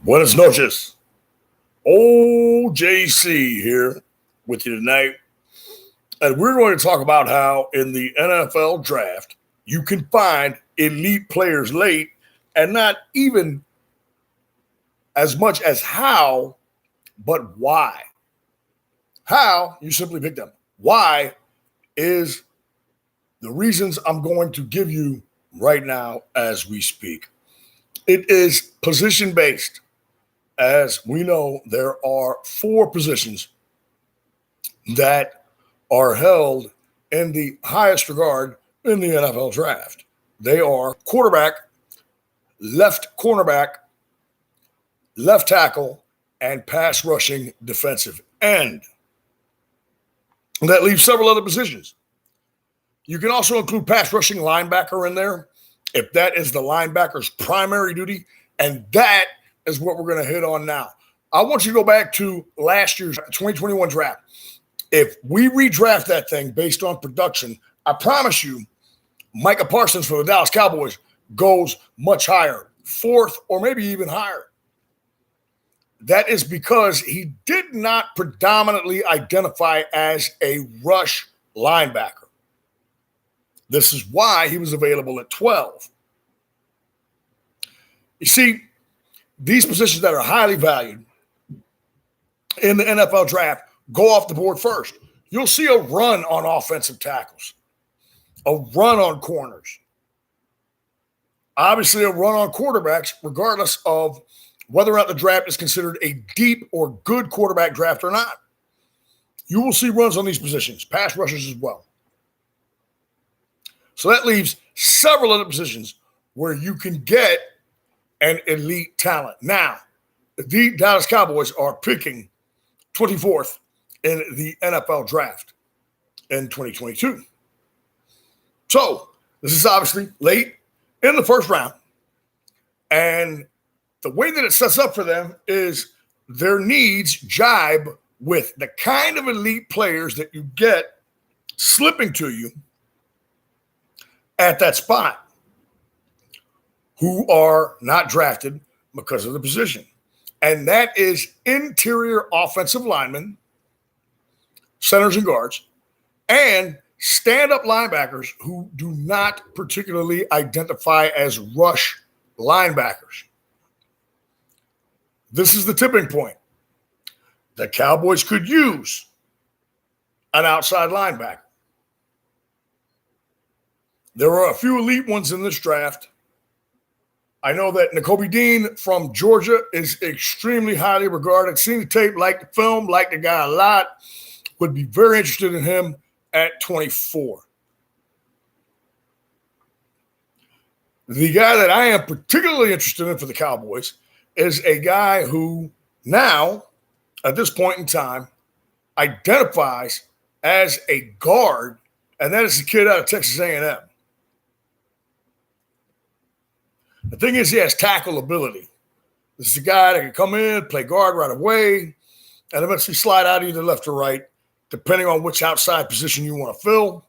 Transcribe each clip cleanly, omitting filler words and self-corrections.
Buenas noches. OJC here with you tonight. And we're going to talk about how in the NFL draft, you can find elite players late and not even as much as how, but why. How, you simply pick them. Why is the reasons I'm going to give you right now as we speak. It is position based. As we know, there are 4 positions that are held in the highest regard in the NFL draft. They are quarterback, left cornerback, left tackle, and pass rushing defensive end. And that leaves several other positions. You can also include pass rushing linebacker in there if that is the linebacker's primary duty, and that is what we're going to hit on now. I want you to go back to last year's 2021 draft. If we redraft that thing based on production, I promise you, Micah Parsons for the Dallas Cowboys goes much higher, 4th or maybe even higher. That is because he did not predominantly identify as a rush linebacker. This is why he was available at 12. You see, these positions that are highly valued in the NFL draft go off the board first. You'll see a run on offensive tackles, a run on corners, obviously a run on quarterbacks, regardless of whether or not the draft is considered a deep or good quarterback draft or not. You will see runs on these positions, pass rushers as well. So that leaves several other positions where you can get an elite talent. Now, the Dallas Cowboys are picking 24th in the NFL draft in 2022. So this is obviously late in the first round. And the way that it sets up for them is their needs jibe with the kind of elite players that you get slipping to you at that spot who are not drafted because of the position. And that is interior offensive linemen, centers and guards, and stand-up linebackers who do not particularly identify as rush linebackers. This is the tipping point. The Cowboys could use an outside linebacker. There are a few elite ones in this draft. I know that Nakobe Dean from Georgia is extremely highly regarded. Seen the tape, liked the film, liked the guy a lot. Would be very interested in him at 24. The guy that I am particularly interested in for the Cowboys is a guy who now, at this point in time, identifies as a guard, and that is the kid out of Texas A&M. The thing is, he has tackle ability. This is a guy that can come in, play guard right away, and eventually slide out either left or right, depending on which outside position you want to fill.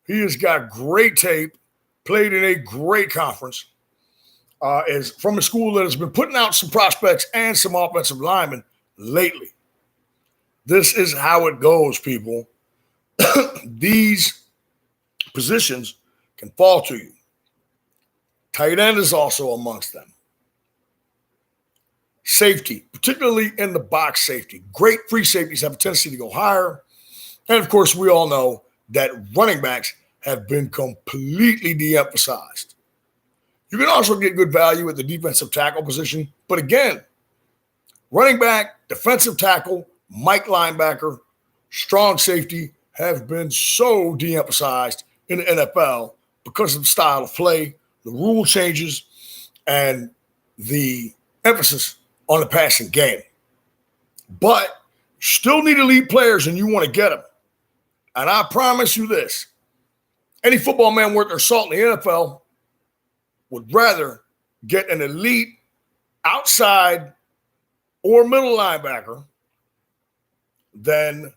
He has got great tape, played in a great conference, is from a school that has been putting out some prospects and some offensive linemen lately. This is how it goes, people. These positions can fall to you. Tight end is also amongst them. Safety, particularly in the box safety. Great free safeties have a tendency to go higher. And, of course, we all know that running backs have been completely de-emphasized. You can also get good value at the defensive tackle position. But, again, running back, defensive tackle, Mike linebacker, strong safety have been so de-emphasized in the NFL because of the style of play, the rule changes, and the emphasis on the passing game. But you still need elite players, and you want to get them. And I promise you this, any football man worth their salt in the NFL would rather get an elite outside or middle linebacker than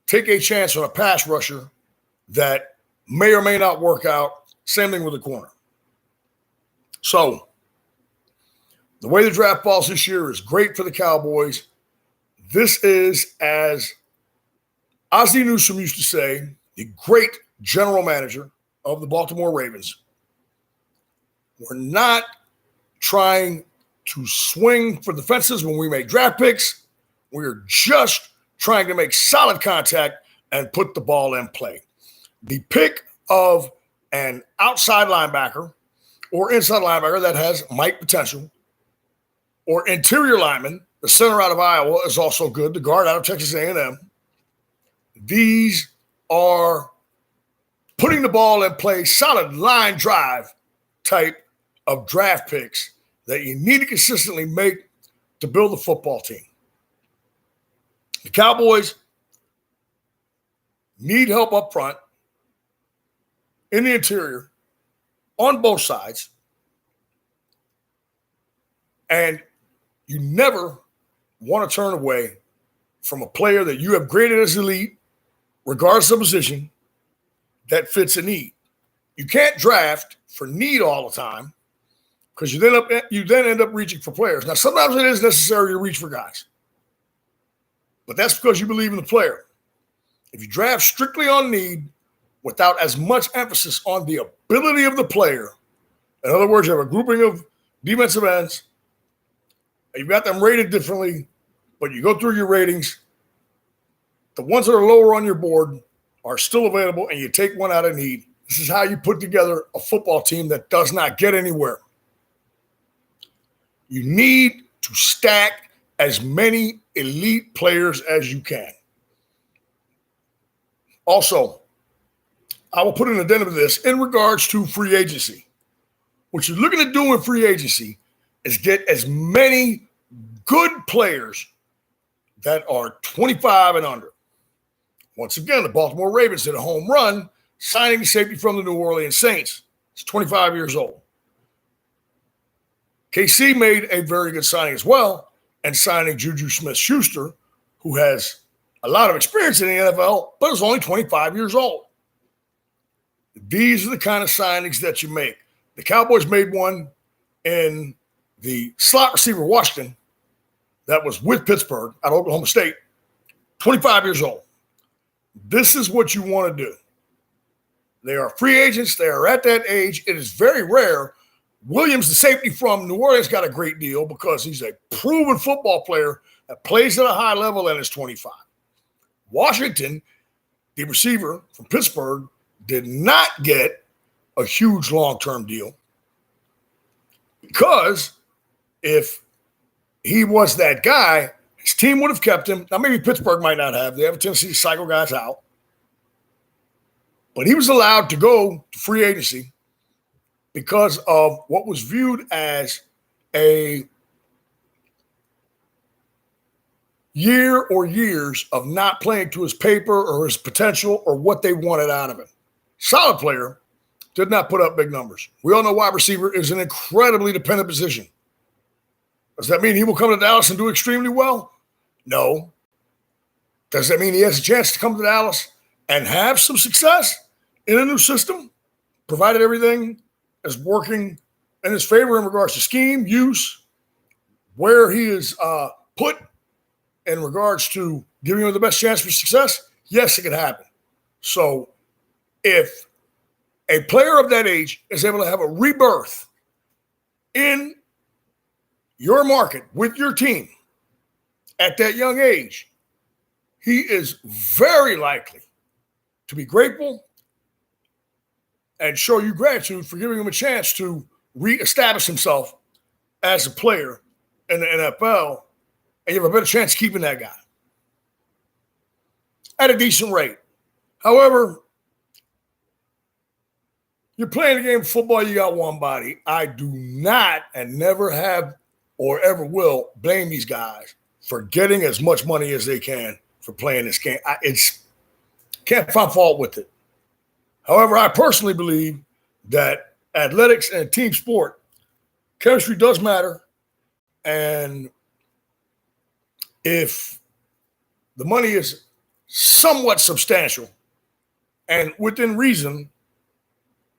take a chance on a pass rusher that may or may not work out. Same thing with the corner. So The way the draft falls this year is great for the Cowboys. This is, as Ozzie Newsome used to say, the great general manager of the Baltimore Ravens. We're not trying to swing for the fences when we make draft picks. We're just trying to make solid contact and put the ball in play. The pick of an outside linebacker or inside linebacker that has Mike potential, or interior lineman, the center out of Iowa is also good, the guard out of Texas A&M. These are putting the ball in play, solid line drive type of draft picks that you need to consistently make to build a football team. The Cowboys need help up front, in the interior, on both sides. And you never want to turn away from a player that you have graded as elite, regardless of position, that fits a need. You can't draft for need all the time because you then end up reaching for players. Now, sometimes it is necessary to reach for guys, but that's because you believe in the player. If you draft strictly on need without as much emphasis on the ability of the player, in other words, you have a grouping of defensive ends, you've got them rated differently, but you go through your ratings, the ones that are lower on your board are still available, and you take one out of need. This is how you put together a football team that does not get anywhere. You need to stack as many elite players as you can. Also, I will put an addendum to this in regards to free agency. What you're looking at doing in free agency is get as many good players that are 25 and under. Once again, the Baltimore Ravens did a home run signing a safety from the New Orleans Saints. He's 25 years old. KC made a very good signing as well, and signing Juju Smith-Schuster, who has a lot of experience in the NFL, but is only 25 years old. These are the kind of signings that you make. The Cowboys made one in the slot receiver Washington that was with Pittsburgh out of Oklahoma State, 25 years old. This is what you want to do. They are free agents. They are at that age. It is very rare. Williams, the safety from New Orleans, got a great deal because he's a proven football player that plays at a high level and is 25. Washington, the receiver from Pittsburgh, did not get a huge long-term deal because if he was that guy, his team would have kept him. Now, maybe Pittsburgh might not have. They have a tendency to cycle guys out. But he was allowed to go to free agency because of what was viewed as a year or years of not playing to his paper or his potential or what they wanted out of him. Solid player, did not put up big numbers. We all know wide receiver is an incredibly dependent position. Does that mean he will come to Dallas and do extremely well? No. Does that mean he has a chance to come to Dallas and have some success in a new system, provided everything is working in his favor in regards to scheme, use, where he is put in regards to giving him the best chance for success? Yes, it can happen. So if a player of that age is able to have a rebirth in your market with your team at that young age, he is very likely to be grateful and show you gratitude for giving him a chance to reestablish himself as a player in the NFL, and you have a better chance of keeping that guy at a decent rate. However, you're playing a game of football, you got one body. I do not and never have or ever will blame these guys for getting as much money as they can for playing this game. Can't find fault with it. However, I personally believe that athletics and team sport, chemistry does matter. And if the money is somewhat substantial and within reason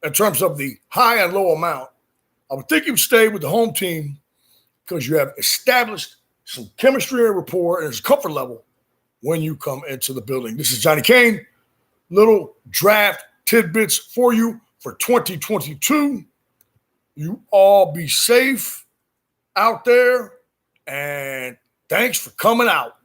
in terms of the high and low amount, I would think you would stay with the home team because you have established some chemistry and rapport and comfort level when you come into the building. This is Johnny Kane. Little draft tidbits for you for 2022. You all be safe out there, and thanks for coming out.